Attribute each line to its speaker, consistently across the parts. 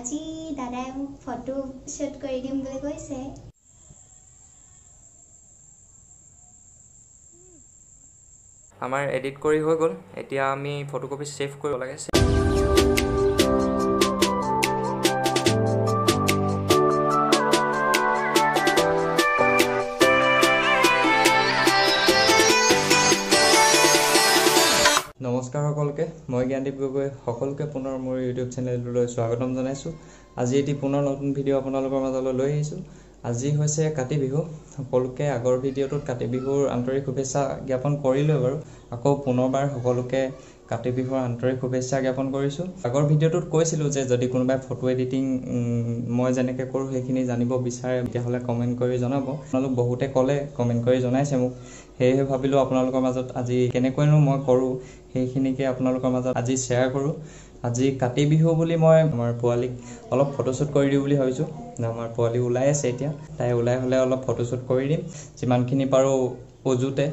Speaker 1: আজি দাদাই মোক ফটো শ্বুট কৰি দিম বুলি কৈছে।
Speaker 2: আমাৰ এডিট কৰি হৈ গ'ল। এতিয়া আমি ফটোকপি সেভ কৰিব লাগে।
Speaker 3: নমস্কাৰ সকলোকে, মই জ্ঞানদীপ গগৈ সকলোকে পুনৰ মোৰ ইউটিউব চেনেললৈ স্বাগতম জনাইছোঁ। আজি এটি পুনৰ নতুন ভিডিঅ' আপোনালোকৰ মাজলৈ লৈ আহিছোঁ। আজি হৈছে কাতি বিহু। সকলোকে আগৰ ভিডিঅ'টোত কাতি বিহুৰ আন্তৰিক শুভেচ্ছা জ্ঞাপন কৰিলোঁ বাৰু। আকৌ পুনৰবাৰ সকলোকে কাতি বিহুৰ আন্তৰিক শুভেচ্ছা জ্ঞাপন কৰিছোঁ। আগৰ ভিডিঅ'টোত কৈছিলোঁ যে যদি কোনোবাই ফটো এডিটিং মই যেনেকৈ কৰোঁ সেইখিনি জানিব বিচাৰে তেতিয়াহ'লে কমেণ্ট কৰি জনাব। আপোনালোক বহুতে ক'লে, কমেণ্ট কৰি জনাইছে মোক। সেয়েহে ভাবিলোঁ আপোনালোকৰ মাজত আজি কেনেকৈনো মই কৰোঁ সেইখিনিকে আপোনালোকৰ মাজত আজি শ্বেয়াৰ কৰোঁ। আজি কাতি বিহু বুলি মই আমাৰ পোৱালীক অলপ ফটোশ্বুট কৰি দিওঁ বুলি ভাবিছোঁ। আমাৰ পোৱালী ওলাই আছে এতিয়া, তাই ওলাই হ'লে অলপ ফটোশ্বুট কৰি দিম। যিমানখিনি পাৰোঁ উজুতে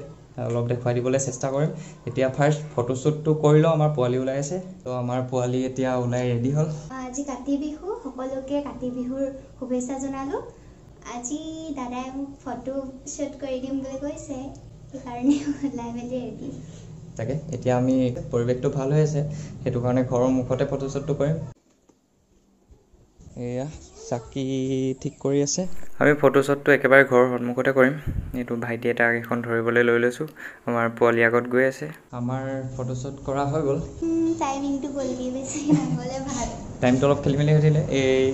Speaker 3: অলপ দেখুৱাই দিবলৈ চেষ্টা কৰিম। এতিয়া ফাৰ্ষ্ট ফটোশ্বুটটো কৰি লওঁ, আমাৰ পোৱালী ওলাই আছে। তো আমাৰ পোৱালী এতিয়া ওলাই ৰেডি হ'ল।
Speaker 1: আজি কাতি বিহু, সকলোকে কাতি বিহুৰ শুভেচ্ছা জনালোঁ। আজি দাদাই মোক ফটো শ্বুট কৰি দিম বুলি কৈছে, সেইকাৰণে ওলাই মেলি ৰেডি।
Speaker 3: তাকে এতিয়া আমি পৰিৱেশটো ভাল হৈ আছে, সেইটো কাৰণে ঘৰৰ মুখতে ফটোশ্বুটটো কৰিম। এয়া চাকি ঠিক কৰি আছে।
Speaker 2: আমি ফটোশ্বুটটো একেবাৰে ঘৰৰ সন্মুখতে কৰিম। এইটো ভাইটি এটাক এখন ধৰিবলৈ লৈ লৈছোঁ। আমাৰ পোৱালি আগত গৈ আছে।
Speaker 3: আমাৰ ফটোশ্বুট কৰা হৈ গ'ল।
Speaker 1: টাইমিংটো গ'লগৈ, বেছি নহ'লে ভাল।
Speaker 3: টাইমটো অলপ খেলি মেলি হৈ থাকিলে।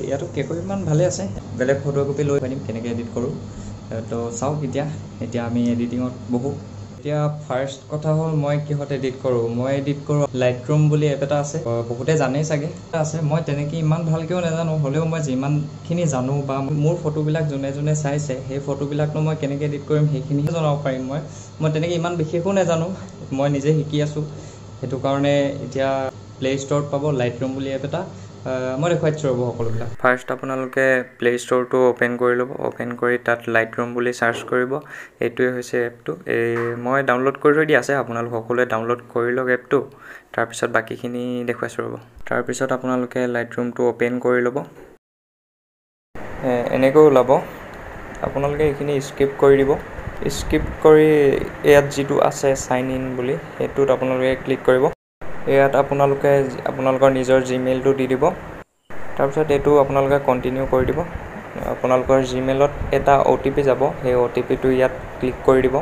Speaker 3: ইয়াতো কেইকপিমান ভালে আছে। বেলেগ ফটোকপি লৈ পাৰিম কেনেকৈ এডিট কৰোঁ। তো চাওক এতিয়া আমি এডিটিঙত বহোঁ। এতিয়া ফাৰ্ষ্ট কথা হ'ল মই কিহত এডিট কৰোঁ। মই এডিট কৰোঁ লাইটৰুম বুলি এপ এটা আছে, বহুতে জানেই চাগে আছে। মই তেনেকৈ ইমান ভালকৈও নাজানো, হ'লেও মই যিমানখিনি জানো বা মোৰ ফটোবিলাক যোনে যোনে চাইছে সেই ফটোবিলাকনো মই কেনেকৈ এডিট কৰিম সেইখিনিহে জনাব পাৰিম। মই তেনেকৈ ইমান বিশেষো নাজানো, মই নিজে শিকি আছোঁ। সেইটো কাৰণে এতিয়া প্লে ষ্ট'ৰত পাব লাইটৰুম বুলি এপ এটা। মই দেখুৱাই দিছোঁ ৰ'ব সকলোবিলাক।
Speaker 2: ফাৰ্ষ্ট আপোনালোকে প্লে ষ্ট'ৰটো অ'পেন কৰি ল'ব। অ'পেন কৰি তাত লাইটৰুম বুলি চাৰ্চ কৰিব। এইটোৱে হৈছে এপটো। মই ডাউনলোড কৰি থৈ দিয়া আছে, আপোনালোক সকলোৱে ডাউনলোড কৰি লওক এপটো। তাৰপিছত বাকীখিনি দেখুৱাইছোঁ ৰ'ব। তাৰপিছত আপোনালোকে লাইটৰুমটো অ'পেন কৰি ল'ব। এনেকৈ ওলাব। আপোনালোকে এইখিনি স্কিপ কৰি দিব। স্কিপ কৰি ইয়াত যিটো আছে চাইন ইন বুলি, সেইটোত আপোনালোকে ক্লিক কৰিব। ইয়াত আপোনালোকে আপোনালোকৰ নিজৰ জিমেইলটো দি দিব। তাৰপিছত এইটো আপোনালোকে কণ্টিনিউ কৰি দিব। আপোনালোকৰ জিমেইলত এটা OTP যাব, সেই OTPটো ইয়াত ক্লিক কৰি দিব।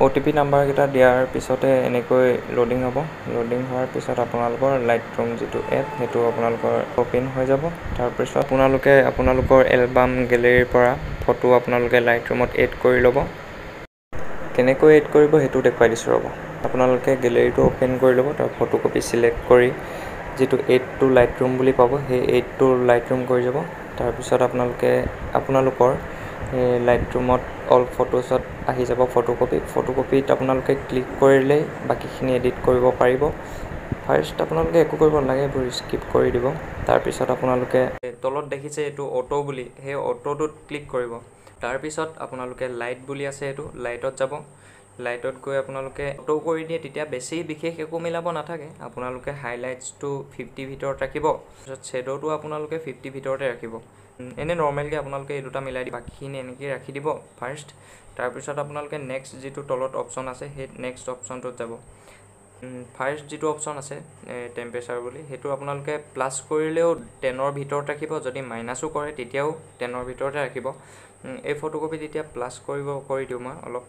Speaker 2: OTP নাম্বাৰকেইটা দিয়াৰ পিছতে এনেকৈ লোডিং হ'ব। লোডিং হোৱাৰ পিছত আপোনালোকৰ লাইটৰুম যিটো এপ সেইটো আপোনালোকৰ অ'পেন হৈ যাব। তাৰপিছত আপোনালোকে আপোনালোকৰ এলবাম গেলেৰীৰ পৰা ফটো আপোনালোকে লাইটৰুমত এড কৰি ল'ব। কেনেকৈ এড কৰিব সেইটো দেখুৱাই দিছোঁ ৰ'ব। আপোনালোকে গেলেৰীটো অ'পেন কৰি ল'ব। তাৰ ফটোকপি চিলেক্ট কৰি যিটো এড টু লাইটৰুম বুলি পাব, সেই এড টু লাইটৰুম কৰি যাব। তাৰপিছত আপোনালোকৰ লাইটৰুমত অল ফটোছত আহি যাব ফটোকপিত আপোনালোকে ক্লিক কৰিলেই বাকীখিনি এডিট কৰিব পাৰিব। ফাৰ্ষ্ট আপোনালোকে একো কৰিব নালাগে, এইবোৰ স্কিপ কৰি দিব। তাৰপিছত আপোনালোকে তলত দেখিছে এইটো অটো বুলি, সেই অটোটোত ক্লিক কৰিব। তাৰপিছত আপোনালোকে লাইট বুলি আছে, এইটো লাইটত যাব। লাইটত গৈ আপোনালোকে অটো কৰি দিয়ে, তেতিয়া বেছি বিশেষ একো মিলাব নাথাকে। আপোনালোকে হাইলাইটছটো 50 ভিতৰত ৰাখিব। তাৰপিছত শ্বেডোটো আপোনালোকে 50 ভিতৰতে ৰাখিব। এনেই নৰ্মেলকৈ আপোনালোকে এই দুটা মিলাই দিব, বাকীখিনি এনেকৈ ৰাখি দিব ফাৰ্ষ্ট। তাৰপিছত আপোনালোকে নেক্সট যিটো তলত অপশ্যন আছে সেই নেক্সট অপশ্যনটোত যাব। ফাৰ্ষ্ট যিটো অপশ্যন আছে টেম্পাৰেচাৰ বুলি, সেইটো আপোনালোকে প্লাছ কৰিলেও 10ৰ ভিতৰত ৰাখিব। যদি মাইনাছো কৰে তেতিয়াও 10ৰ ভিতৰতে ৰাখিব। এই ফটোকপি তেতিয়া প্লাছ কৰি দিওঁ, মই অলপ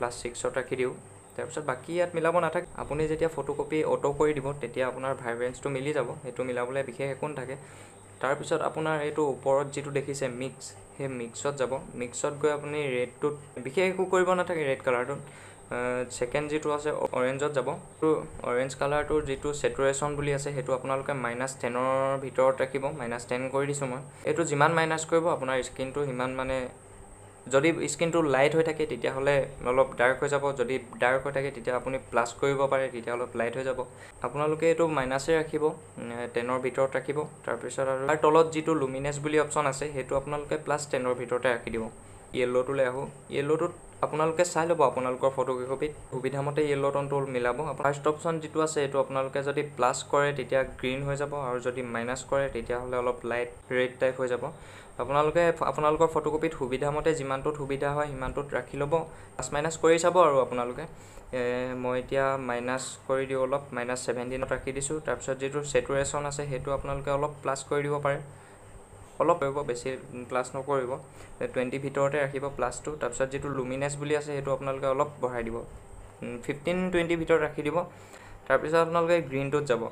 Speaker 2: +6ত ৰাখি দিওঁ। তাৰপিছত বাকী ইয়াত মিলাব নাথাকে। আপুনি যেতিয়া ফটোকপি অটো কৰি দিব তেতিয়া আপোনাৰ ভাইব্ৰেঞ্চটো মিলি যাব, সেইটো মিলাবলৈ বিশেষ একো নাথাকে। তাৰপিছত আপোনাৰ এইটো ওপৰত যিটো দেখিছে মিক্স, সেই মিক্সত যাব। মিক্সত গৈ আপুনি ৰেডটোত বিশেষ একো কৰিব নাথাকে, ৰেড কালাৰটোত। ছেকেণ্ড যিটো আছে অৰেঞ্জত যাব। অৰেঞ্জ কালাৰটোৰ যিটো চেটুৰেশ্যন বুলি আছে সেইটো আপোনালোকে -10ৰ ভিতৰত ৰাখিব। -10 কৰি দিছোঁ মই। এইটো যিমান মাইনাছ কৰিব আপোনাৰ স্কিনটো সিমান, মানে যদি স্কিনটো লাইট হৈ থাকে তেতিয়াহ'লে অলপ ডাৰ্ক হৈ যাব, যদি ডাৰ্ক হৈ থাকে তেতিয়া আপুনি প্লাছ কৰিব পাৰে, তেতিয়া অলপ লাইট হৈ যাব। আপোনালোকে এইটো মাইনাছে ৰাখিব, 10ৰ ভিতৰত ৰাখিব। তাৰপিছত আৰু তাৰ তলত যিটো লুমিনেছ বুলি অপশ্যন আছে সেইটো আপোনালোকে +10ৰ ভিতৰতে ৰাখি দিব। য়েল্ল'টোলৈ আহোঁ। য়েল্ল'টোত আপোনালোকে চাই ল'ব আপোনালোকৰ ফটোকপিত সুবিধামতে য়েল্লো টোন টুল মিলাব। ফাৰ্ষ্ট অপশ্যন যিটো আছে এইটো আপোনালোকে যদি প্লাছ কৰে তেতিয়া গ্ৰীণ হৈ যাব, আৰু যদি মাইনাছ কৰে তেতিয়াহ'লে অলপ লাইট ৰেড টাইপ হৈ যাব। আপোনালোকে আপোনালোকৰ ফটোকপিত সুবিধামতে যিমানটোত সুবিধা হয় সিমানটোত ৰাখি ল'ব, প্লাছ মাইনাছ কৰি চাব আৰু আপোনালোকে। মই এতিয়া মাইনাছ কৰি দিওঁ, অলপ -17 ৰাখি দিছোঁ। তাৰপিছত যিটো চেটুৰেশ্যন আছে সেইটো আপোনালোকে অলপ প্লাছ কৰি দিব পাৰে, অলপ কৰিব, বেছি প্লাছ নকৰিব, 20 ভিতৰতে ৰাখিব প্লাছটো। তাৰপিছত যিটো লুমিনেছ বুলি আছে সেইটো আপোনালোকে অলপ বঢ়াই দিব, 15-20 ভিতৰত ৰাখি দিব। তাৰপিছত আপোনালোকে গ্ৰীণটোত যাব।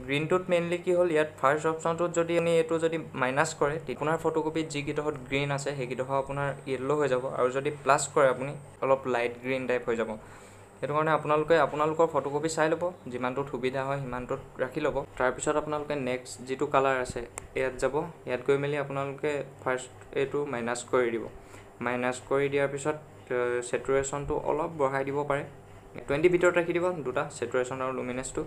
Speaker 2: গ্ৰীণটোত মেইনলি কি হ'ল, ইয়াত ফাৰ্ষ্ট অপশ্যনটোত যদি আমি এইটো যদি মাইনাছ কৰে আপোনাৰ ফটোকপিত যিকেইডোখৰত গ্ৰীণ আছে সেইকেইডোখৰ আপোনাৰ য়েল্লো হৈ যাব, আৰু যদি প্লাছ কৰে আপুনি অলপ লাইট গ্ৰীণ টাইপ হৈ যাব। সেইটো কাৰণে আপোনালোকে আপোনালোকৰ ফটোকপি চাই ল'ব, যিমানটোত সুবিধা হয় সিমানটোত ৰাখি ল'ব। তাৰপিছত আপোনালোকে নেক্সট যিটো কালাৰ আছে ইয়াত যাব। ইয়াত গৈ মেলি আপোনালোকে ফাৰ্ষ্ট এইটো মাইনাছ কৰি দিব। মাইনাছ কৰি দিয়াৰ পিছত চেটুৰেশ্যনটো অলপ বঢ়াই দিব পাৰে, 20 ভিতৰত ৰাখি দিব দুটা, চেটুৰেশ্যন আৰু লুমিনেছটো।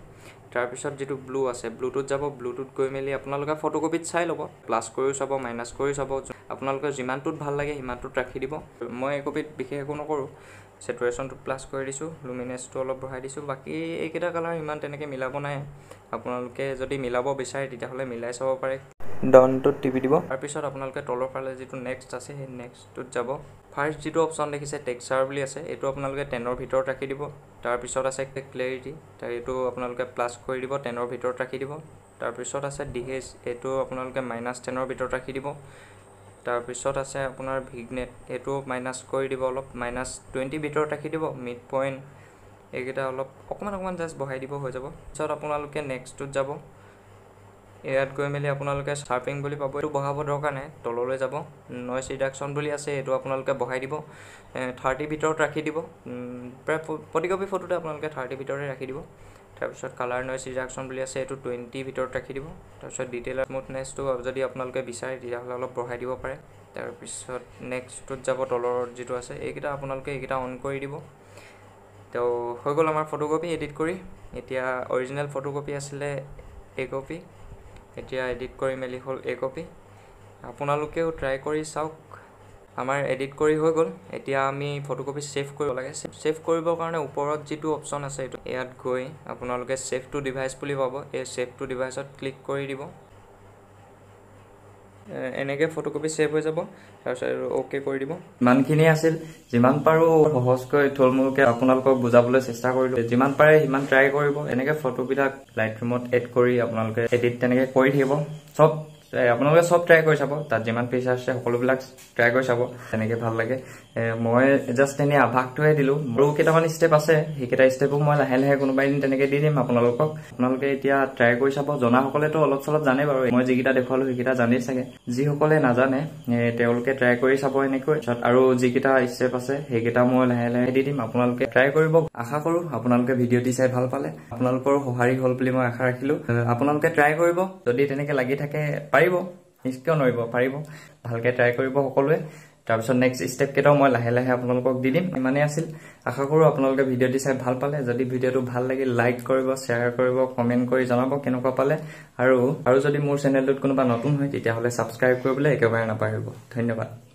Speaker 2: তাৰপিছত যিটো ব্লু আছে ব্লুটোত যাব। ব্লুটোত গৈ মেলি আপোনালোকে ফটোকপিত চাই ল'ব, প্লাছ কৰিও চাব, মাইনাছ কৰি চাব, আপোনালোকে যিমানটোত ভাল লাগে সিমানটোত ৰাখি দিব। মই এই কপিত বিশেষ একো নকৰোঁ, চেটুৰেশ্যনটো প্লাছ কৰি দিছোঁ, লুমিনেছটো অলপ বঢ়াই দিছোঁ। বাকী এইকেইটা কালাৰ ইমান তেনেকৈ মিলাব নাই, আপোনালোকে যদি মিলাব বিচাৰে তেতিয়াহ'লে মিলাই চাব পাৰে। ডাউনটোত টিপি দিব। তাৰপিছত আপোনালোকে তলৰ ফালে যিটো নেক্সট আছে সেই নেক্সটটোত যাব। ফাৰ্ষ্ট যিটো অপশ্যন দেখিছে টেক্সচাৰ বুলি আছে, এইটো আপোনালোকে 10ৰ ভিতৰত ৰাখি দিব। তাৰপিছত আছে ক্লেৰিটি, এইটো আপোনালোকে প্লাছ কৰি দিব, 10ৰ ভিতৰত ৰাখি দিব। তাৰপিছত আছে ডিহেজ, এইটো আপোনালোকে -10ৰ ভিতৰত ৰাখি দিব। তাৰপিছত আছে আপোনাৰ ভিগনেট, এইটো মাইনাছ কৰি দিব, অলপ -20 ভিতৰত ৰাখি দিব। মিড পইণ্ট এইকেইটা অলপ অকণমান জাষ্ট বঢ়াই দিব, হৈ যাব। তাৰপিছত আপোনালোকে নেক্সটটোত যাব। ইয়াত গৈ মেলি আপোনালোকে শ্বাৰ্পিং বুলি পাব, এইটো বঢ়াব দৰকাৰ নাই, তললৈ যাব। নইজ ৰিডাকশ্যন বুলি আছে, এইটো আপোনালোকে বঢ়াই দিব, 30 ভিতৰত ৰাখি দিব। প্ৰায় প্ৰতিকপি ফটোতে আপোনালোকে 30 ভিতৰতে ৰাখি দিব। তাৰপিছত কালাৰ নইজ ৰিডাকশ্যন বুলি আছে, এইটো 20 ভিতৰত ৰাখি দিব। তাৰপিছত ডিটেইল স্মুথনেছটো যদি আপোনালোকে বিচাৰে তেতিয়াহ'লে অলপ বঢ়াই দিব পাৰে। তাৰপিছত নেক্সটটোত যাব, তলৰ যিটো আছে এইকেইটা আপোনালোকে এইকেইটা অন কৰি দিব। তো হৈ গ'ল আমাৰ ফটোকপি এডিট কৰি। এতিয়া অৰিজিনেল ফটোকপি আছিলে এই কপি, এতিয়া এডিট কৰি মেলি হ'ল এই কপি। আপোনালোকেও ট্ৰাই কৰি চাওক। আমাৰ এডিট কৰি হৈ গ'ল। এতিয়া আমি ফটোকপি ছেভ কৰিব লাগে। ছেভ কৰিবৰ কাৰণে ওপৰত যিটো অপশ্যন আছে এইটো, ইয়াত গৈ আপোনালোকে ছেভ টু ডিভাইচ বুলি পাব, এই ছেভ টু ডিভাইচত ক্লিক কৰি দিব। এনেকৈ ফটোকপি ছেভ হৈ যাব। তাৰপিছত অ'কে কৰি দিব। ইমানখিনিয়ে আছিল, যিমান পাৰোঁ সহজকৈ থুলমূলকৈ আপোনালোকক বুজাবলৈ চেষ্টা কৰিলোঁ। যিমান পাৰে সিমান ট্ৰাই কৰিব। এনেকৈ ফটোবিলাক লাইটৰুমত এড কৰি আপোনালোকে এডিট তেনেকৈ কৰি থাকিব। আপোনালোকে চব ট্ৰাই কৰি চাব, তাত যিমান ফিচাৰ আছে সকলোবিলাক ট্ৰাই কৰি চাব, তেনেকৈ ভাল লাগে। মই জাষ্ট এনেই আভাসটোহে দিলোঁ, আৰু কেইটামান ষ্টেপ আছে, সেইকেইটা ষ্টেপো মই লাহে লাহে কোনোবা এদিন তেনেকৈ দি দিম আপোনালোকক। আপোনালোকে এতিয়া ট্ৰাই কৰি চাব। জনাসকলেতো অলপ চলপ জানে বাৰু, মই যিকেইটা দেখুৱালোঁ সেইকেইটা জানেই চাগে। যিসকলে নাজানে তেওঁলোকে ট্ৰাই কৰি চাব এনেকৈ। আৰু যিকেইটা ষ্টেপ আছে সেইকেইটা মই লাহে লাহে দি দিম, আপোনালোকে ট্ৰাই কৰিব। আশা কৰোঁ আপোনালোকে ভিডিঅ'টি চাই ভাল পালে, আপোনালোকৰ সঁহাৰি হ'ল বুলি মই আশা ৰাখিলোঁ। আপোনালোকে ট্ৰাই কৰিব, যদি তেনেকৈ লাগি থাকে পাৰিব, কিয় নোৱাৰিব, পাৰিব। ভালকৈ ট্ৰাই কৰিব সকলোৱে। তাৰপিছত নেক্সট ষ্টেপ কেইটাও মই লাহে লাহে আপোনালোকক দি দিম। ইমানেই আছিল। আশা কৰোঁ আপোনালোকে ভিডিঅ'টি চাই ভাল পালে। যদি ভিডিঅ'টো ভাল লাগিল লাইক কৰিব, শ্বেয়াৰ কৰিব, কমেণ্ট কৰি জনাব কেনেকুৱা পালে। আৰু যদি মোৰ চেনেলটোত কোনোবা নতুন হয় তেতিয়াহ'লে ছাবস্ক্ৰাইব কৰিবলৈ একেবাৰে নাপাহৰিব। ধন্যবাদ।